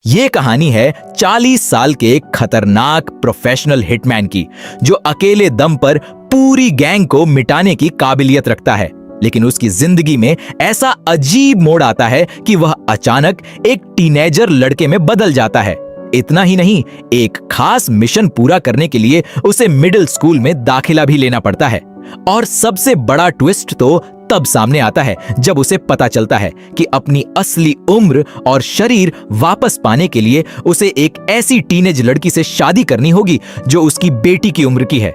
ये कहानी है 40 साल के एक खतरनाक प्रोफेशनल हिटमैन की, जो अकेले दम पर पूरी गैंग को मिटाने की काबिलियत रखता है। लेकिन उसकी जिंदगी में ऐसा अजीब मोड़ आता है कि वह अचानक एक टीनेजर लड़के में बदल जाता है। इतना ही नहीं, एक खास मिशन पूरा करने के लिए उसे मिडिल स्कूल में दाखिला भी लेना पड़ता है। और सबसे बड़ा ट्विस्ट तो तब सामने आता है जब उसे पता चलता है कि अपनी असली उम्र और शरीर वापस पाने के लिए उसे एक ऐसी टीनेज लड़की से शादी करनी होगी जो उसकी बेटी की उम्र की है।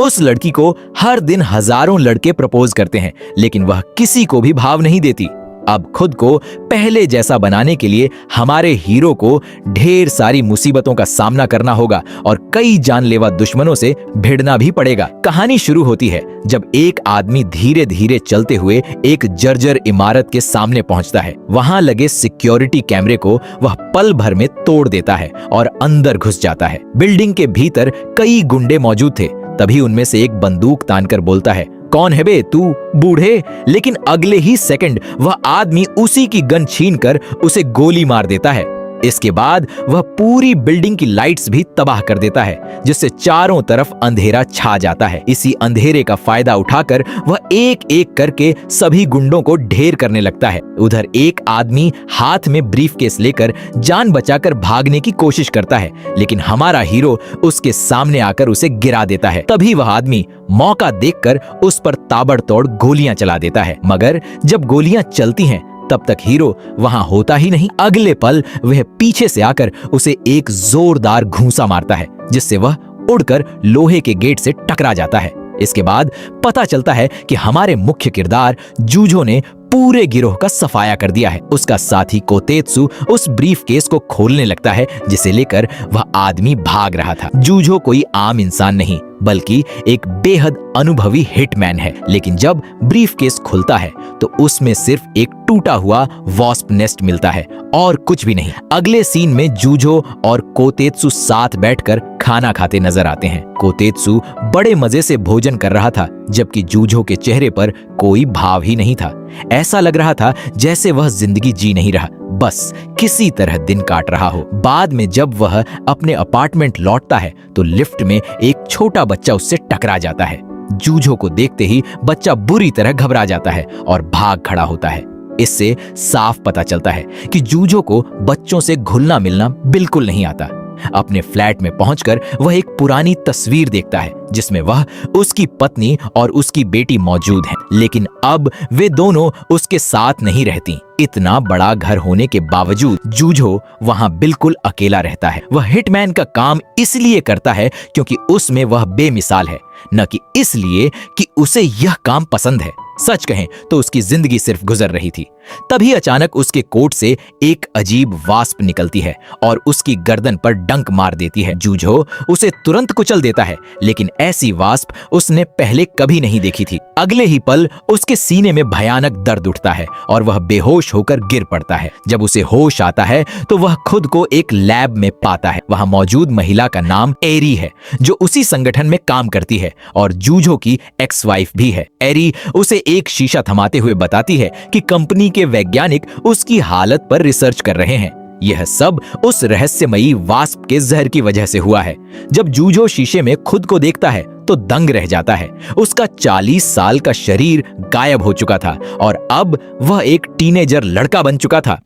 उस लड़की को हर दिन हजारों लड़के प्रपोज करते हैं, लेकिन वह किसी को भी भाव नहीं देती। अब खुद को पहले जैसा बनाने के लिए हमारे हीरो को ढेर सारी मुसीबतों का सामना करना होगा और कई जानलेवा दुश्मनों से भिड़ना भी पड़ेगा। कहानी शुरू होती है जब एक आदमी धीरे धीरे चलते हुए एक जर्जर इमारत के सामने पहुंचता है। वहां लगे सिक्योरिटी कैमरे को वह पल भर में तोड़ देता है और अंदर घुस जाता है। बिल्डिंग के भीतर कई गुंडे मौजूद थे। तभी उनमें से एक बंदूक तानकर बोलता है, कौन है बे तू बूढ़े? लेकिन अगले ही सेकंड वह आदमी उसी की गन छीनकर उसे गोली मार देता है। इसके बाद वह पूरी बिल्डिंग की लाइट्स भी तबाह कर देता है, जिससे चारों तरफ अंधेरा छा जाता है। इसी अंधेरे का फायदा उठाकर वह एक एक करके सभी गुंडों को ढेर करने लगता है। उधर एक आदमी हाथ में ब्रीफकेस लेकर जान बचाकर भागने की कोशिश करता है, लेकिन हमारा हीरो उसके सामने आकर उसे गिरा देता है। तभी वह आदमी मौका देखकर उस पर ताबड़तोड़ गोलियां चला देता है, मगर जब गोलियां चलती हैं तब तक हीरो वहां होता ही नहीं। अगले पल वह पीछे से आकर उसे एक जोरदार घूंसा मारता है, जिससे वह उड़कर लोहे के गेट से टकरा जाता है। इसके बाद पता चलता है कि हमारे मुख्य किरदार जूझो ने पूरे गिरोह का सफाया कर दिया है। उसका साथी कोतेत्सु उस ब्रीफकेस को खोलने लगता है, जिसे लेकर वह आदमी भाग रहा था। जूझो कोई आम इंसान नहीं, बल्कि एक बेहद अनुभवी हिटमैन है। लेकिन जब ब्रीफकेस खुलता है तो उसमें सिर्फ एक टूटा हुआ वॉस्प नेस्ट मिलता है और कुछ भी नहीं। अगले सीन में जूझो और कोतेत्सु साथ बैठकर खाना खाते नजर आते हैं। कोतेत्सु बड़े मजे से भोजन कर रहा था, जबकि जूझो के चेहरे पर कोई भाव ही नहीं था। ऐसा लग रहा था जैसे वह जिंदगी जी नहीं रहा, बस किसी तरह दिन काट रहा हो। बाद में जब वह अपने अपार्टमेंट लौटता है तो लिफ्ट में एक छोटा बच्चा उससे टकरा जाता है। जूझो को देखते ही बच्चा बुरी तरह घबरा जाता है और भाग खड़ा होता है। इससे साफ पता चलता है कि जूझो को बच्चों से घुलना मिलना बिल्कुल नहीं आता। अपने फ्लैट में पहुंचकर वह एक पुरानी तस्वीर देखता है, जिसमें वह, उसकी पत्नी और उसकी बेटी मौजूद हैं। लेकिन अब वे दोनों उसके साथ नहीं रहती। इतना बड़ा घर होने के बावजूद जूझो वहां बिल्कुल अकेला रहता है। वह हिटमैन का काम इसलिए करता है क्योंकि उसमें वह बेमिसाल है, न कि इसलिए कि उसे यह काम पसंद है। सच कहें तो उसकी जिंदगी सिर्फ गुजर रही थी। तभी अचानक उसके कोट से एक अजीब वास्प निकलती है और उसकी गर्दन पर डंक मार देती है। जूझो उसे तुरंत कुचल देता है, लेकिन ऐसी वास्प उसने पहले कभी नहीं देखी थी। अगले ही पल उसके सीने में भयानक दर्द उठता है और वह बेहोश होकर गिर पड़ता है। जब उसे होश आता है तो वह खुद को एक लैब में पाता है। वहां मौजूद महिला का नाम एरी है, जो उसी संगठन में काम करती है और जूझो की एक्स वाइफ भी है। एरी उसे एक शीशा थमाते हुए बताती है कि कंपनी के वैज्ञानिक उसकी हालत पर रिसर्च कर रहे हैं। यह सब उस रहस्यमयी वास्प के जहर की वजह से हुआ है। जब जूझो शीशे में खुद को देखता है तो दंग रह जाता है। उसका 40 साल का शरीर गायब हो चुका था और अब वह एक टीनेजर लड़का बन चुका था।